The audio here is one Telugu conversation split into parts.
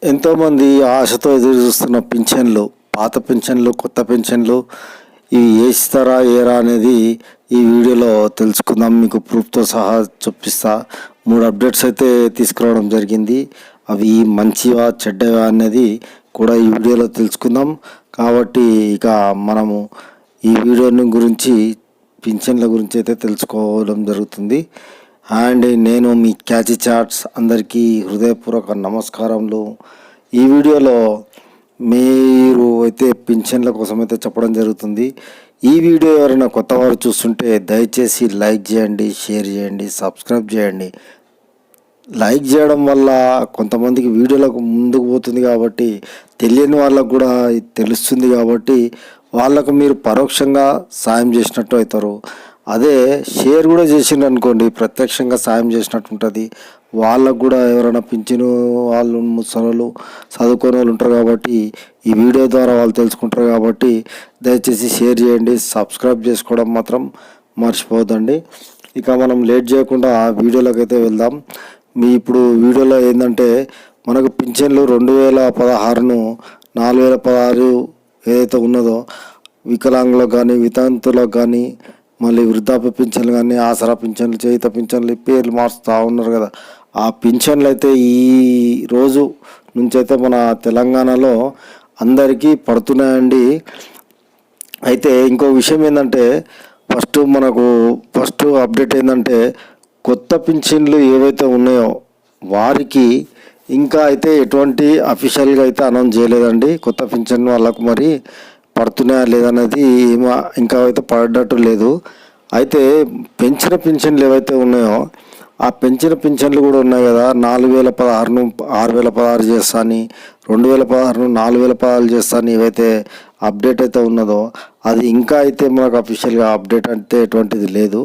ఎంతోమంది ఆశతో ఎదురు చూస్తున్న పింఛన్లు, పాత పింఛన్లు, కొత్త పింఛన్లు ఇవి వేస్తారా ఏరా అనేది ఈ వీడియోలో తెలుసుకుందాం. మీకు ప్రూఫ్తో సహా చూపిస్తా. 3 అప్డేట్స్ అయితే తీసుకురావడం జరిగింది. అవి మంచివా చెడ్డవా అనేది కూడా ఈ వీడియోలో తెలుసుకుందాం. కాబట్టి ఇక మనము ఈ వీడియోని గురించి పింఛన్ల గురించి అయితే తెలుసుకోవడం జరుగుతుంది. అండ్ నేను మీ క్యాచీ చాట్స్ అందరికీ హృదయపూర్వక నమస్కారములు. ఈ వీడియోలో మీరు అయితే పింఛన్ల కోసం అయితే చెప్పడం జరుగుతుంది. ఈ వీడియో ఎవరైనా కొత్త వారు చూస్తుంటే దయచేసి లైక్ చేయండి, షేర్ చేయండి, సబ్స్క్రైబ్ చేయండి. లైక్ చేయడం వల్ల కొంతమందికి వీడియోలకు ముందుకు పోతుంది కాబట్టి తెలియని వాళ్ళకు కూడా తెలుస్తుంది కాబట్టి వాళ్ళకు మీరు పరోక్షంగా సాయం చేసినట్టు అవుతారు. అదే షేర్ కూడా చేసిండ్రు అనుకోండి, ప్రత్యక్షంగా సాయం చేసినట్టు ఉంటుంది. వాళ్ళకు కూడా ఎవరైనా పింఛను వాళ్ళు ముసలు చదువుకోని వాళ్ళు ఉంటారు కాబట్టి ఈ వీడియో ద్వారా వాళ్ళు తెలుసుకుంటారు కాబట్టి దయచేసి షేర్ చేయండి, సబ్స్క్రైబ్ చేసుకోవడం మాత్రం మర్చిపోవద్దండి. ఇక మనం లేట్ చేయకుండా వీడియోలోకి అయితే వెళ్దాం. ఇప్పుడు వీడియోలో ఏంటంటే మనకు పింఛన్లు 2016ను 4016 ఏదైతే ఉన్నదో వికలాంగులకు కానీ వితంతులకు కానీ మళ్ళీ వృద్ధాప్య పింఛన్లు కానీ ఆసరా పింఛన్లు చేయుత పింఛన్లు పేర్లు మారుస్తూ ఉన్నారు కదా. ఆ పింఛన్లు అయితే ఈ రోజు నుంచి అయితే మన తెలంగాణలో అందరికీ పడుతున్నాయండి. అయితే ఇంకో విషయం ఏంటంటే ఫస్ట్ అప్డేట్ ఏంటంటే కొత్త పింఛన్లు ఏవైతే ఉన్నాయో వారికి ఇంకా అయితే ఎటువంటి అఫీషియల్గా అయితే అనౌన్స్ చేయలేదండి. కొత్త పింఛన్ వాళ్ళకు మరి పడుతున్నాయా లేదనేది ఇంకా అయితే పడ్డట్టు లేదు. అయితే పెంచిన పింఛన్లు ఏవైతే ఉన్నాయో ఆ పెంచిన పింఛన్లు కూడా ఉన్నాయి కదా. 4016ను 6016 చేస్తా అని, 2016ను 4016 చేస్తా అని ఏవైతే అప్డేట్ అయితే ఉన్నదో అది ఇంకా అయితే మనకు అఫీషియల్గా అప్డేట్ అంటే ఎటువంటిది లేదు.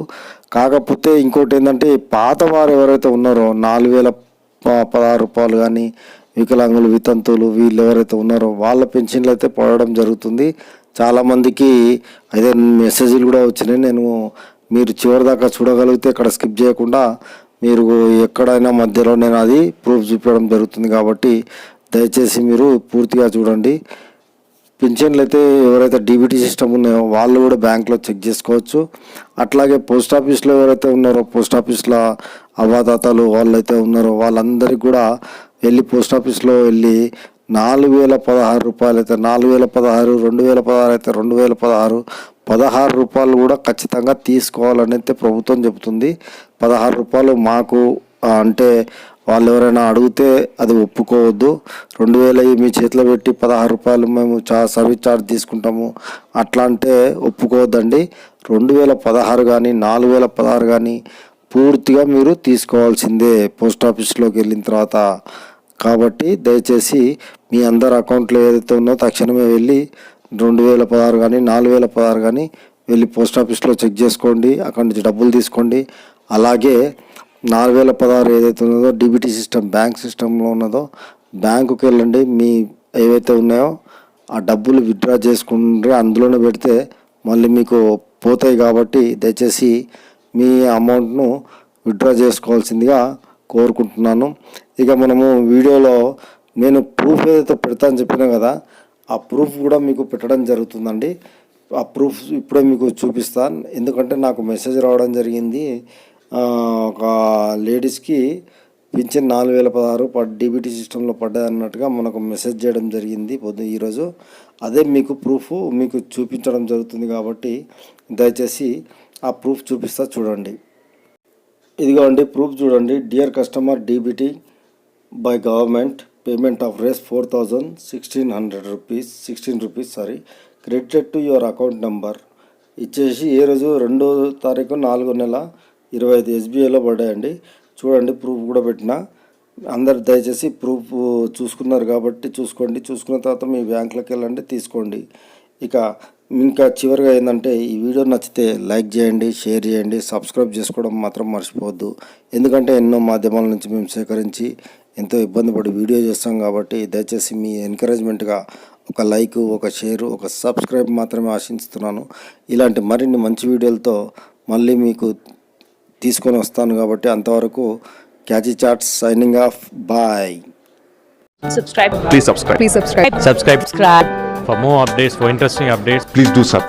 కాకపోతే ఇంకోటి ఏంటంటే పాత వారు ఎవరైతే ఉన్నారో 4016 రూపాయలు కానీ వికలాంగులు వితంతువులు వీళ్ళు ఎవరైతే ఉన్నారో వాళ్ళ పెన్షన్లు అయితే పడడం జరుగుతుంది. చాలామందికి అయితే మెసేజ్లు కూడా వచ్చినాయి. మీరు చివరిదాకా చూడగలిగితే ఇక్కడ స్కిప్ చేయకుండా మీరు ఎక్కడైనా మధ్యలో నేను అది ప్రూఫ్ చూపించడం జరుగుతుంది కాబట్టి దయచేసి మీరు పూర్తిగా చూడండి. పింఛన్లు అయితే ఎవరైతే డీబీటీ సిస్టమ్ ఉన్నాయో వాళ్ళు కూడా బ్యాంక్లో చెక్ చేసుకోవచ్చు. అట్లాగే పోస్ట్ ఆఫీస్లో ఎవరైతే ఉన్నారో పోస్ట్ ఆఫీస్లో అవ్వాతాతలు వాళ్ళైతే ఉన్నారో వాళ్ళందరికీ కూడా వెళ్ళి పోస్ట్ ఆఫీస్లో వెళ్ళి 4016 రూపాయలు అయితే 4016, 2016 అయితే 2016, 16 రూపాయలు కూడా ఖచ్చితంగా తీసుకోవాలని అయితే ప్రభుత్వం చెబుతుంది. 16 రూపాయలు మాకు అంటే వాళ్ళు ఎవరైనా అడిగితే అది ఒప్పుకోవద్దు. 2000 మీ చేతిలో పెట్టి 16 రూపాయలు మేము సర్వీస్ ఛార్జ్ తీసుకుంటాము అట్లా అంటే ఒప్పుకోవద్దండి. 2016 కానీ 4016 కానీ పూర్తిగా మీరు తీసుకోవాల్సిందే పోస్ట్ ఆఫీస్లోకి వెళ్ళిన తర్వాత. కాబట్టి దయచేసి మీ అందరి అకౌంట్లో ఏదైతే ఉందో తక్షణమే వెళ్ళి 2016 కానీ 4016 కానీ వెళ్ళి పోస్ట్ ఆఫీస్లో చెక్ చేసుకోండి, అక్కడి నుంచి డబ్బులు తీసుకోండి. అలాగే 4016 ఏదైతే ఉన్నదో డీబీటీ సిస్టమ్ బ్యాంక్ సిస్టంలో ఉన్నదో బ్యాంకుకి వెళ్ళండి. మీ ఏవైతే ఉన్నాయో ఆ డబ్బులు విత్డ్రా చేసుకుంటే అందులోనే పెడితే మళ్ళీ మీకు పోతాయి కాబట్టి దయచేసి మీ అమౌంట్ను విత్డ్రా చేసుకోవాల్సిందిగా కోరుకుంటున్నాను. ఇక మనము వీడియోలో నేను ప్రూఫ్ ఏదైతే పెడతానని చెప్పినా కదా ఆ ప్రూఫ్ కూడా మీకు పెట్టడం జరుగుతుందండి. ఆ ప్రూఫ్ ఇప్పుడే మీకు చూపిస్తాను. ఎందుకంటే నాకు మెసేజ్ రావడం జరిగింది, ఒక లేడీస్కి పింఛన్ 4016 డీబీటీ సిస్టంలో పడ్డది అన్నట్టుగా మనకు మెసేజ్ చేయడం జరిగింది ఈరోజు. అదే మీకు ప్రూఫ్ మీకు చూపించడం జరుగుతుంది కాబట్టి దయచేసి ఆ ప్రూఫ్ చూపిస్తా చూడండి. ఇదిగోండి ప్రూఫ్ చూడండి. Dear customer, DBT by government payment of రేస్ 16 rupees credited to your account number ఇచ్చేసి ఏ రోజు 2వ తారీఖు 4వ నెల 25 ఎస్బీఐలో పడ్డాయండి. చూడండి ప్రూఫ్ కూడా పెట్టిన. అందరు దయచేసి ప్రూఫ్ చూసుకున్నారు కాబట్టి చూసుకోండి. చూసుకున్న తర్వాత మీ బ్యాంకులోకి వెళ్ళండి, తీసుకోండి. ఇంకా చివరిగా ఏంటంటే ఈ వీడియో నచ్చితే లైక్ చేయండి, షేర్ చేయండి, సబ్స్క్రైబ్ చేసుకోవడం మాత్రం మర్చిపోవద్దు. ఎందుకంటే ఎన్నో మాధ్యమాల నుంచి మేము సేకరించి ఎంతో ఇబ్బంది పడి వీడియో చేస్తాం కాబట్టి దయచేసి మీ ఎంకరేజ్మెంట్గా ఒక లైక్, ఒక షేర్, ఒక సబ్స్క్రైబ్ మాత్రమే ఆశిస్తున్నాను. ఇలాంటి మరిన్ని మంచి వీడియోలతో మళ్ళీ మీకు తీసుకొని వస్తాను కాబట్టి అంతవరకు Catchy Chats signing off. Bye. Subscribe. Please subscribe. Please subscribe. subscribe Subscribe. for more updates, for interesting updates. Please do subscribe.